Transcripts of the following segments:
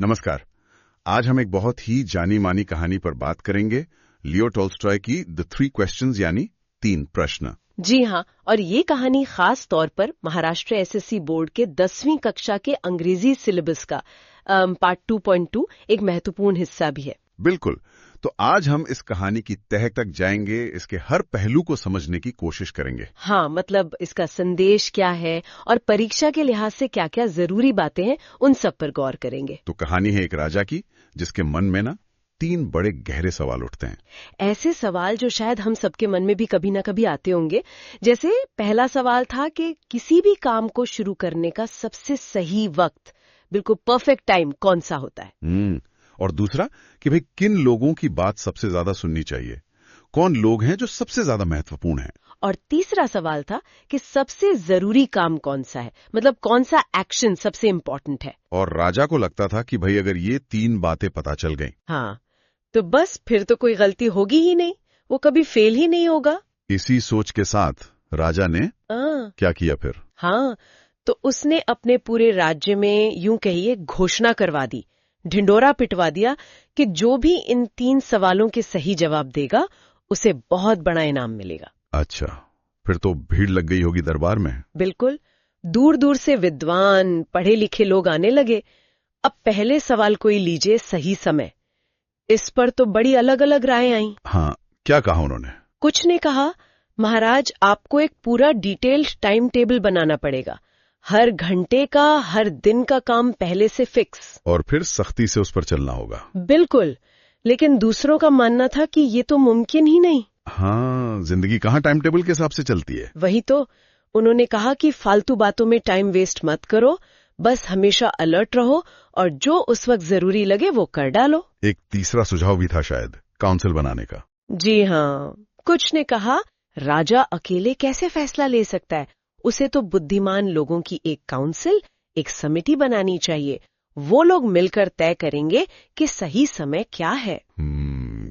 नमस्कार। आज हम एक बहुत ही जानी मानी कहानी पर बात करेंगे, लियो टॉल्स्टॉय की द 3 क्वेश्चंस यानी 3 प्रश्न। जी हाँ, और ये कहानी खास तौर पर महाराष्ट्र एसएससी बोर्ड के 10वीं कक्षा के अंग्रेजी सिलेबस का पार्ट 2.2 एक महत्वपूर्ण हिस्सा भी है। बिल्कुल। तो आज हम इस कहानी की तह तक जाएंगे, इसके हर पहलू को समझने की कोशिश करेंगे। हाँ, मतलब इसका संदेश क्या है और परीक्षा के लिहाज से क्या क्या जरूरी बातें हैं, उन सब पर गौर करेंगे। तो कहानी है एक राजा की, जिसके मन में ना 3 बड़े गहरे सवाल उठते हैं। ऐसे सवाल जो शायद हम सबके मन में भी कभी ना कभी आते होंगे। जैसे पहला सवाल था कि किसी भी काम को शुरू करने का सबसे सही वक्त, बिल्कुल परफेक्ट टाइम कौन सा होता है। और दूसरा कि भाई किन लोगों की बात सबसे ज्यादा सुननी चाहिए, कौन लोग हैं जो सबसे ज्यादा महत्वपूर्ण हैं। और तीसरा सवाल था कि सबसे जरूरी काम कौन सा है, मतलब कौन सा एक्शन सबसे इम्पोर्टेंट है। और राजा को लगता था कि भाई अगर ये 3 बातें पता चल गईं, हाँ, तो बस फिर तो कोई गलती होगी ही नहीं, वो कभी फेल ही नहीं होगा। इसी सोच के साथ राजा ने क्या किया फिर? हाँ, तो उसने अपने पूरे राज्य में यूं कहिए घोषणा करवा दी, ढिंडोरा पिटवा दिया कि जो भी इन 3 सवालों के सही जवाब देगा उसे बहुत बड़ा इनाम मिलेगा। अच्छा, फिर तो भीड़ लग गई होगी दरबार में। बिल्कुल, दूर दूर से विद्वान पढ़े लिखे लोग आने लगे। अब पहले सवाल को ही लीजिए, सही समय। इस पर तो बड़ी अलग अलग राय आई। हाँ, क्या कहा उन्होंने? कुछ ने कहा, महाराज आपको एक पूरा डिटेल्ड टाइम टेबल बनाना पड़ेगा, हर घंटे का हर दिन का काम पहले से फिक्स। और फिर सख्ती से उस पर चलना होगा। बिल्कुल, लेकिन दूसरों का मानना था कि ये तो मुमकिन ही नहीं। हाँ, जिंदगी कहाँ टाइम टेबल के हिसाब से चलती है। वही तो, उन्होंने कहा कि फालतू बातों में टाइम वेस्ट मत करो, बस हमेशा अलर्ट रहो और जो उस वक्त जरूरी लगे वो कर डालो। एक तीसरा सुझाव भी था शायद, काउंसिल बनाने का। जी हाँ, कुछ ने कहा राजा अकेले कैसे फैसला ले सकता है, उसे तो बुद्धिमान लोगों की एक काउंसिल, एक समिति बनानी चाहिए। वो लोग मिलकर तय करेंगे कि सही समय क्या है।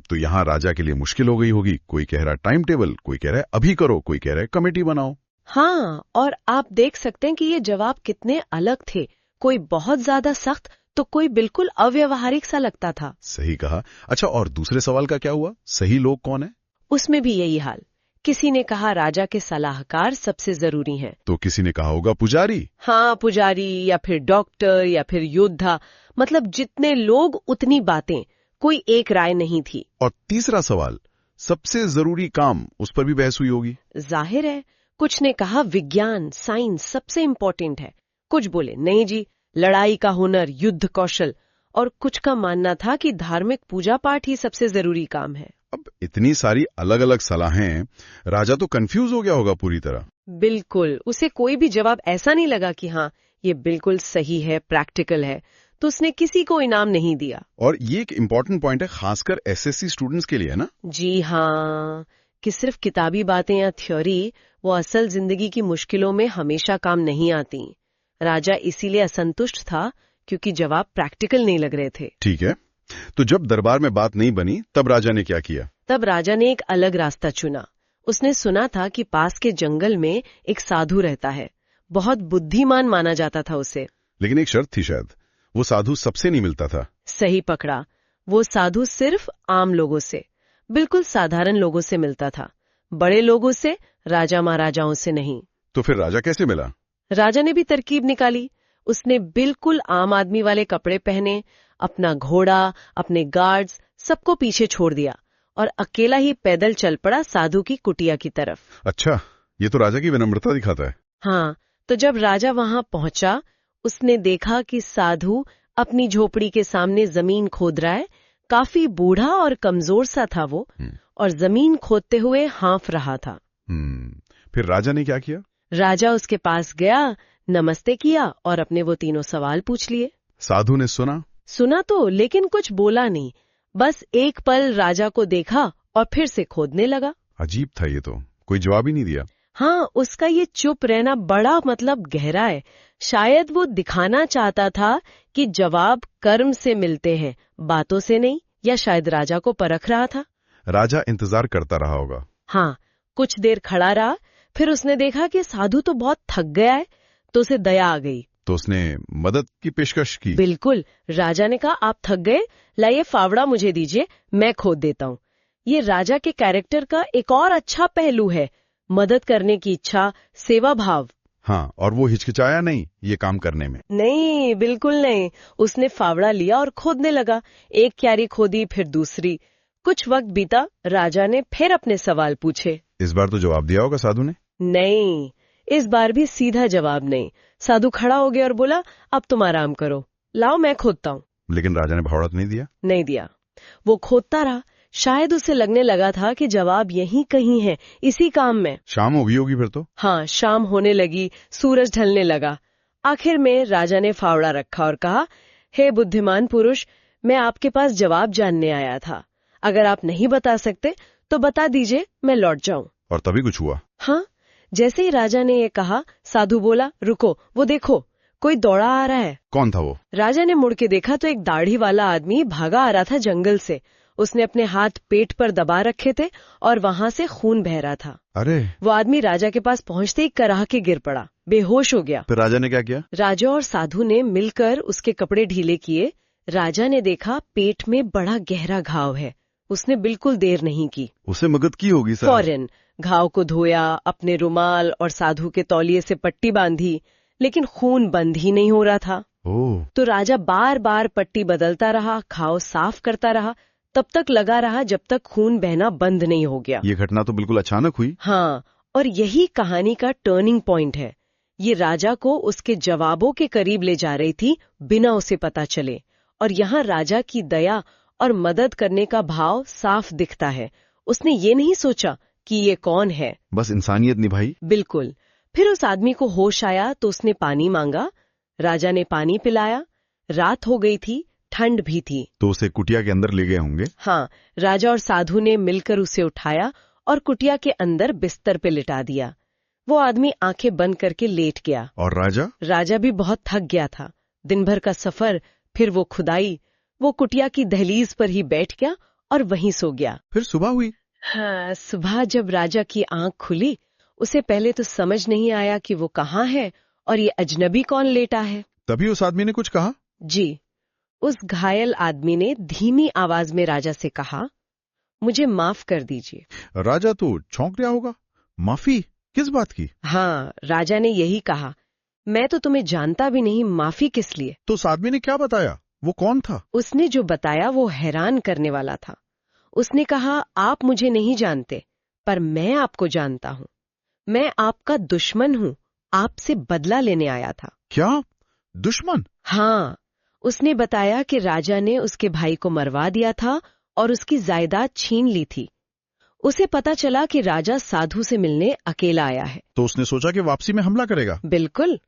तो यहाँ राजा के लिए मुश्किल हो गई होगी। कोई कह रहा है टाइम टेबल, कोई कह रहा है अभी करो, कोई कह रहा है कमेटी बनाओ। हाँ, और आप देख सकते हैं कि ये जवाब कितने अलग थे। कोई बहुत ज्यादा सख्त तो कोई बिल्कुल अव्यवहारिक सा लगता था। सही कहा। अच्छा, और दूसरे सवाल का क्या हुआ? सही लोग कौन है? उसमें भी यही हाल। किसी ने कहा राजा के सलाहकार सबसे जरूरी हैं। तो किसी ने कहा होगा पुजारी। हाँ, पुजारी या फिर डॉक्टर या फिर योद्धा, मतलब जितने लोग उतनी बातें, कोई एक राय नहीं थी। और तीसरा सवाल, सबसे जरूरी काम, उस पर भी बहस हुई होगी। जाहिर है, कुछ ने कहा विज्ञान साइंस सबसे इम्पोर्टेंट है, कुछ बोले नहीं जी, लड़ाई का हुनर, युद्ध कौशल, और कुछ का मानना था कि धार्मिक पूजा पाठ ही सबसे जरूरी काम है। अब इतनी सारी अलग अलग सलाहें, राजा तो कंफ्यूज हो गया होगा पूरी तरह। बिल्कुल, उसे कोई भी जवाब ऐसा नहीं लगा कि हाँ ये बिल्कुल सही है, प्रैक्टिकल है, तो उसने किसी को इनाम नहीं दिया। और ये एक इम्पॉर्टेंट पॉइंट है, खासकर एसएससी स्टूडेंट्स के लिए, है ना? जी हाँ, कि सिर्फ किताबी बातें या थ्योरी वो असल जिंदगी की मुश्किलों में हमेशा काम नहीं आती। राजा इसीलिए असंतुष्ट था क्योंकि जवाब प्रैक्टिकल नहीं लग रहे थे। ठीक है, तो जब दरबार में बात नहीं बनी, तब राजा ने क्या किया? तब राजा ने एक अलग रास्ता चुना। उसने सुना था कि पास के जंगल में एक साधु रहता है, बहुत बुद्धिमान माना जाता था उसे। लेकिन एक शर्त थी शायद, वो साधु सबसे नहीं मिलता था। सही पकड़ा, वो साधु सिर्फ आम लोगों से, बिल्कुल साधारण लोगों से मिलता था, बड़े लोगों से, राजा महाराजाओं से नहीं। तो फिर राजा कैसे मिला? राजा ने भी तरकीब निकाली। उसने बिल्कुल आम आदमी वाले कपड़े पहने, अपना घोड़ा, अपने गार्ड्स, सबको पीछे छोड़ दिया और अकेला ही पैदल चल पड़ा साधु की कुटिया की तरफ। अच्छा, ये तो राजा की विनम्रता दिखाता है। हाँ, तो जब राजा वहां पहुंचा, उसने देखा कि साधु अपनी झोपड़ी के सामने जमीन खोद रहा है। काफी बूढ़ा और कमजोर सा था वो, और जमीन खोदते हुए हाँफ रहा था। फिर राजा ने क्या किया? राजा उसके पास गया, नमस्ते किया और अपने वो 3 सवाल पूछ लिए। साधु ने सुना तो, लेकिन कुछ बोला नहीं, बस एक पल राजा को देखा और फिर से खोदने लगा। अजीब था ये तो, कोई जवाब ही नहीं दिया। हाँ, उसका ये चुप रहना बड़ा मतलब गहरा है। शायद वो दिखाना चाहता था कि जवाब कर्म से मिलते हैं, बातों से नहीं, या शायद राजा को परख रहा था। राजा इंतजार करता रहा होगा। हाँ, कुछ देर खड़ा रहा, फिर उसने देखा कि साधु तो बहुत थक गया है, तो उसे दया आ गई। तो उसने मदद की पेशकश की। बिल्कुल। राजा ने कहा, आप थक गए, लाइए फावड़ा मुझे दीजिए, मैं खोद देता हूँ। ये राजा के कैरेक्टर का एक और अच्छा पहलू है, मदद करने की इच्छा, सेवा भाव। हाँ, और वो हिचकिचाया नहीं ये काम करने में। नहीं, बिल्कुल नहीं। उसने फावड़ा लिया और खोदने लगा। एक क्यारी खोदी, फिर दूसरी। कुछ वक्त बीता, राजा ने फिर अपने सवाल पूछे। इस बार तो जवाब दिया होगा साधु ने। नहीं, इस बार भी सीधा जवाब नहीं। साधु खड़ा हो गया और बोला, अब तुम आराम करो, लाओ मैं खोदता हूँ। लेकिन राजा ने भावड़ा तो नहीं दिया। नहीं दिया। वो खोदता रहा। शायद उसे लगने लगा था कि जवाब यहीं कहीं है, इसी काम में। शाम हो गई होगी फिर तो। हाँ, शाम होने लगी, सूरज ढलने लगा। आखिर में राजा ने फावड़ा रखा और कहा, हे बुद्धिमान पुरुष, मैं आपके पास जवाब जानने आया था। अगर आप नहीं बता सकते तो बता दीजिए, मैं लौट जाऊं। और तभी कुछ हुआ। हाँ, जैसे ही राजा ने ये कहा, साधु बोला, रुको, वो देखो, कोई दौड़ा आ रहा है। कौन था वो? राजा ने मुड़ के देखा तो एक दाढ़ी वाला आदमी भागा आ रहा था जंगल से। उसने अपने हाथ पेट पर दबा रखे थे और वहां से खून बह रहा था। अरे! वो आदमी राजा के पास पहुंचते ही कराह के गिर पड़ा, बेहोश हो गया। फिर राजा ने क्या किया? राजा और साधु ने मिलकर उसके कपड़े ढीले किए। राजा ने देखा पेट में बड़ा गहरा घाव है। उसने बिल्कुल देर नहीं की, उसे मदद की होगी सर। फौरन घाव को धोया, अपने रुमाल और साधु के तौलिए से पट्टी बांधी, लेकिन खून बंद ही नहीं हो रहा था। ओह! तो राजा बार बार पट्टी बदलता रहा, घाव साफ करता रहा, तब तक लगा रहा जब तक खून बहना बंद नहीं हो गया। ये घटना तो बिल्कुल अचानक हुई। हाँ, और यही कहानी का टर्निंग पॉइंट है। ये राजा को उसके जवाबों के करीब ले जा रही थी, बिना उसे पता चले। और यहाँ राजा की दया और मदद करने का भाव साफ दिखता है। उसने ये नहीं सोचा कि ये कौन है, बस इंसानियत निभाई। बिल्कुल। फिर उस आदमी को होश आया तो उसने पानी मांगा। राजा ने पानी पिलाया। रात हो गई थी, ठंड भी थी। तो उसे कुटिया के अंदर ले गए होंगे। हाँ, राजा और साधु ने मिलकर उसे उठाया और कुटिया के अंदर बिस्तर पे लिटा दिया। वो आदमी आंखें बंद करके लेट गया। और राजा? राजा भी बहुत थक गया था। दिन भर का सफर, फिर वो खुदाई। वो कुटिया की दहलीज पर ही बैठ गया और वहीं सो गया। फिर सुबह हुई। हाँ, सुबह जब राजा की आंख खुली, उसे पहले तो समझ नहीं आया कि वो कहाँ है और ये अजनबी कौन लेटा है। तभी उस आदमी ने कुछ कहा। जी, उस घायल आदमी ने धीमी आवाज में राजा से कहा, मुझे माफ कर दीजिए। राजा तो चौंक गया होगा। माफी? किस बात की? हाँ, राजा ने यही कहा, मैं तो तुम्हें जानता भी नहीं, माफी किस लिए। तो उस आदमी ने क्या बताया? वो कौन था? उसने जो बताया वो हैरान करने वाला था। उसने कहा, आप मुझे नहीं जानते, पर मैं आपको जानता हूँ। मैं आपका दुश्मन हूँ, आपसे बदला लेने आया था। क्या? दुश्मन? हाँ, उसने बताया कि राजा ने उसके भाई को मरवा दिया था और उसकी जायदाद छीन ली थी। उसे पता चला कि राजा साधु से मिलने अकेला आया है। तो उसने सोचा कि वापसी में हमला करेगा। बिल्कुल।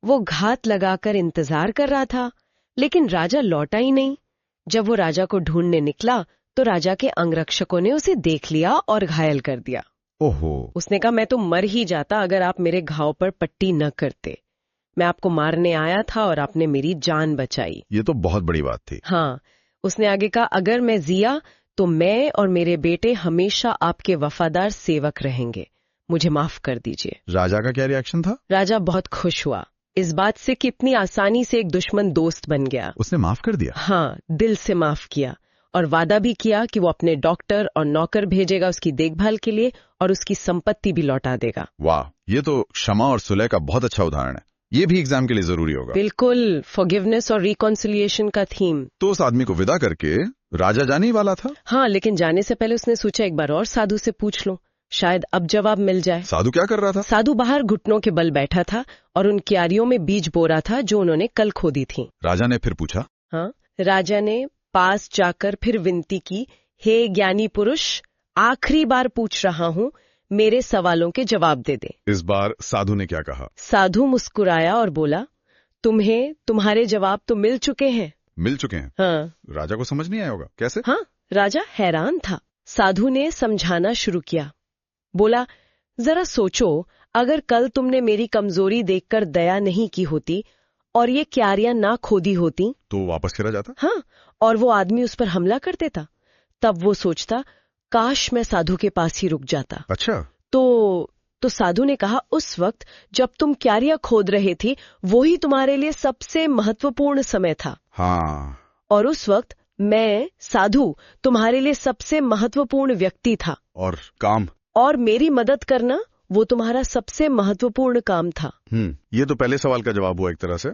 वो घात लगाकर इंतजार कर रहा था, लेकिन राजा लौटा ही नहीं। जब वो राजा को ढूंढने निकला तो राजा के अंगरक्षकों ने उसे देख लिया और घायल कर दिया। ओहो! उसने कहा, मैं तो मर ही जाता अगर आप मेरे घाव पर पट्टी न करते। मैं आपको मारने आया था और आपने मेरी जान बचाई। ये तो बहुत बड़ी बात थी। हाँ, उसने आगे कहा, अगर मैं जिया तो मैं और मेरे बेटे हमेशा आपके वफादार सेवक रहेंगे। मुझे माफ कर दीजिए। राजा का क्या रिएक्शन था? राजा बहुत खुश हुआ इस बात से कि इतनी आसानी से एक दुश्मन दोस्त बन गया। उसने माफ कर दिया। हाँ, दिल से माफ किया और वादा भी किया कि वो अपने डॉक्टर और नौकर भेजेगा उसकी देखभाल के लिए और उसकी संपत्ति भी लौटा देगा। वाह, ये तो क्षमा और सुलह का बहुत अच्छा उदाहरण है। ये भी एग्जाम के लिए जरूरी होगा। बिल्कुल, फॉरगिवनेस और रिकॉन्सिलिएशन का थीम। तो उस आदमी को विदा करके राजा जाने ही वाला था। हाँ, लेकिन जाने से पहले उसने सोचा एक बार और साधु से पूछ लूं, शायद अब जवाब मिल जाए। साधु क्या कर रहा था? साधु बाहर घुटनों के बल बैठा था और उन क्यारियों में बीज बो रहा था जो उन्होंने कल खोदी थी। राजा ने फिर पूछा। हाँ, राजा ने पास जाकर फिर विनती की, हे ज्ञानी पुरुष, आखिरी बार पूछ रहा हूँ, मेरे सवालों के जवाब दे दे। इस बार साधु ने क्या कहा? साधु मुस्कुराया और बोला, तुम्हें तुम्हारे जवाब तो मिल चुके हैं। मिल चुके हैं? हाँ। राजा को समझ नहीं आया होगा। कैसे? हाँ, राजा हैरान था। साधु ने समझाना शुरू किया। बोला, जरा सोचो, अगर कल तुमने मेरी कमजोरी देखकर दया नहीं की होती और ये क्यारियां ना खोदी होती तो वापस चला जाता। हाँ, और वो आदमी उस पर हमला कर देता, तब वो सोचता, काश मैं साधु के पास ही रुक जाता। अच्छा। तो तो साधु ने कहा, उस वक्त जब तुम क्यारियां खोद रहे थे वो ही तुम्हारे लिए सबसे महत्वपूर्ण समय था। हाँ। और उस वक्त मैं साधु तुम्हारे लिए सबसे महत्वपूर्ण व्यक्ति था। और काम? और मेरी मदद करना वो तुम्हारा सबसे महत्वपूर्ण काम था। ये तो पहले सवाल का जवाब हुआ एक तरह से,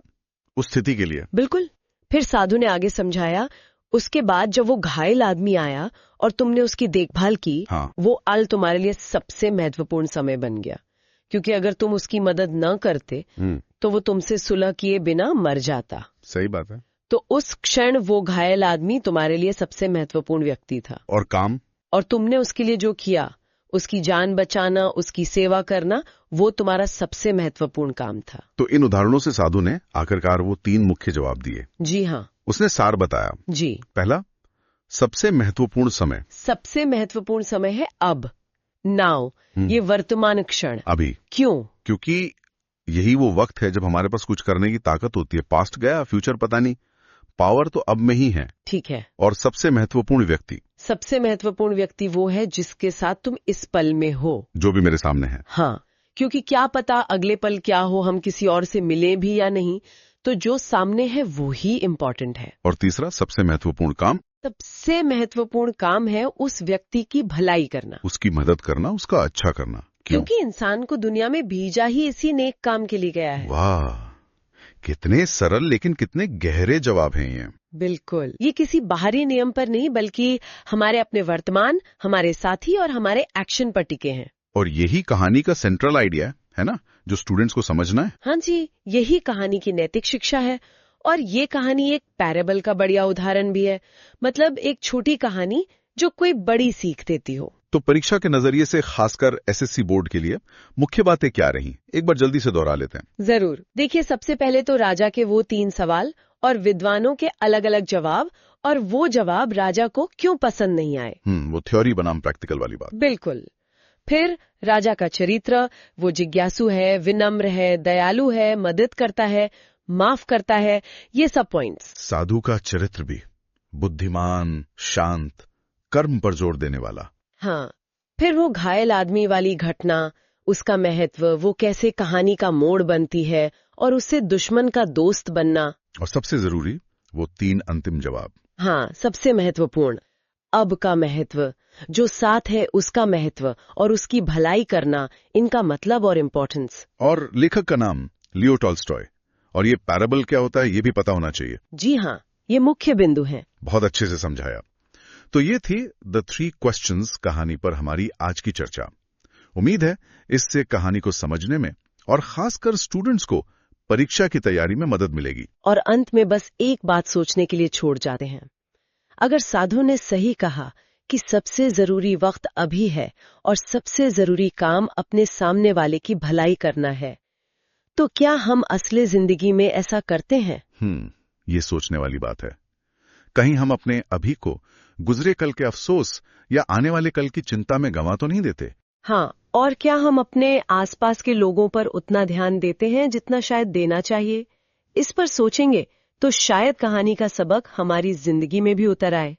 उस स्थिति के लिए। बिल्कुल। फिर साधु ने आगे समझाया, उसके बाद जब वो घायल आदमी आया और तुमने उसकी देखभाल की, हाँ। वो अल तुम्हारे लिए सबसे महत्वपूर्ण समय बन गया, क्योंकि अगर तुम उसकी मदद न करते तो वो तुमसे सुलह किए बिना मर जाता। सही बात है। तो उस क्षण वो घायल आदमी तुम्हारे लिए सबसे महत्वपूर्ण व्यक्ति था। और काम? और तुमने उसके लिए जो किया, उसकी जान बचाना, उसकी सेवा करना, वो तुम्हारा सबसे महत्वपूर्ण काम था। तो इन उदाहरणों से साधु ने आखिरकार वो 3 मुख्य जवाब दिए। जी हाँ। उसने सार बताया। जी। पहला, सबसे महत्वपूर्ण समय। सबसे महत्वपूर्ण समय है अब, नाउ, ये वर्तमान क्षण। अभी। क्यों? क्योंकि यही वो वक्त है जब हमारे पास कुछ करने की ताकत होती है। पास्ट गया, फ्यूचर पता नहीं, पावर तो अब में ही है। ठीक है। और सबसे महत्वपूर्ण व्यक्ति? सबसे महत्वपूर्ण व्यक्ति वो है जिसके साथ तुम इस पल में हो। जो भी मेरे सामने है। हाँ, क्योंकि क्या पता अगले पल क्या हो, हम किसी और से मिले भी या नहीं, तो जो सामने है वो ही इम्पोर्टेंट है। और तीसरा, सबसे महत्वपूर्ण काम? सबसे महत्वपूर्ण काम है उस व्यक्ति की भलाई करना, उसकी मदद करना, उसका अच्छा करना। क्यों? क्योंकि इंसान को दुनिया में भेजा ही इसी नेक काम के लिए गया है। वाह, कितने सरल लेकिन कितने गहरे जवाब हैं ये। बिल्कुल। ये किसी बाहरी नियम पर नहीं, बल्कि हमारे अपने वर्तमान, हमारे साथी और हमारे एक्शन पर टिके हैं। और यही कहानी का सेंट्रल आइडिया है ना, जो स्टूडेंट्स को समझना है। हाँ जी, यही कहानी की नैतिक शिक्षा है। और ये कहानी एक पैराबल का बढ़िया उदाहरण भी है, मतलब एक छोटी कहानी जो कोई बड़ी सीख देती हो। तो परीक्षा के नजरिए से, खासकर एसएससी बोर्ड के लिए मुख्य बातें क्या रही, एक बार जल्दी से दोहरा लेते हैं। जरूर। देखिए, सबसे पहले तो राजा के वो 3 सवाल और विद्वानों के अलग अलग जवाब, और वो जवाब राजा को क्यों पसंद नहीं आए। वो थ्योरी बनाम प्रैक्टिकल वाली बात। बिल्कुल। फिर राजा का चरित्र, वो जिज्ञासु है, विनम्र है, दयालु है, मदद करता है, माफ करता है, ये सब पॉइंट्स। साधु का चरित्र भी बुद्धिमान, शांत, कर्म पर जोर देने वाला। हाँ। फिर वो घायल आदमी वाली घटना, उसका महत्व, वो कैसे कहानी का मोड़ बनती है और उससे दुश्मन का दोस्त बनना। और सबसे जरूरी, वो 3 अंतिम जवाब। हाँ, सबसे महत्वपूर्ण, अब का महत्व, जो साथ है उसका महत्व और उसकी भलाई करना, इनका मतलब और इम्पोर्टेंस। और लेखक का नाम लियो टॉल्स्टॉय, और ये पैराबल क्या होता है ये भी पता होना चाहिए। जी हाँ, ये मुख्य बिंदु है। बहुत अच्छे से समझाया। तो ये थी द 3 क्वेश्चंस कहानी पर हमारी आज की चर्चा। उम्मीद है इससे कहानी को समझने में और खासकर स्टूडेंट्स को परीक्षा की तैयारी में मदद मिलेगी। और अंत में बस एक बात सोचने के लिए छोड़ जाते हैं। अगर साधु ने सही कहा कि सबसे जरूरी वक्त अभी है और सबसे जरूरी काम अपने सामने वाले की भलाई करना है, तो क्या हम असली जिंदगी में ऐसा करते हैं? ये सोचने वाली बात है। कहीं हम अपने अभी को गुजरे कल के अफसोस या आने वाले कल की चिंता में गंवा तो नहीं देते? हाँ, और क्या हम अपने आसपास के लोगों पर उतना ध्यान देते हैं जितना शायद देना चाहिए? इस पर सोचेंगे तो शायद कहानी का सबक हमारी जिंदगी में भी उतर आए।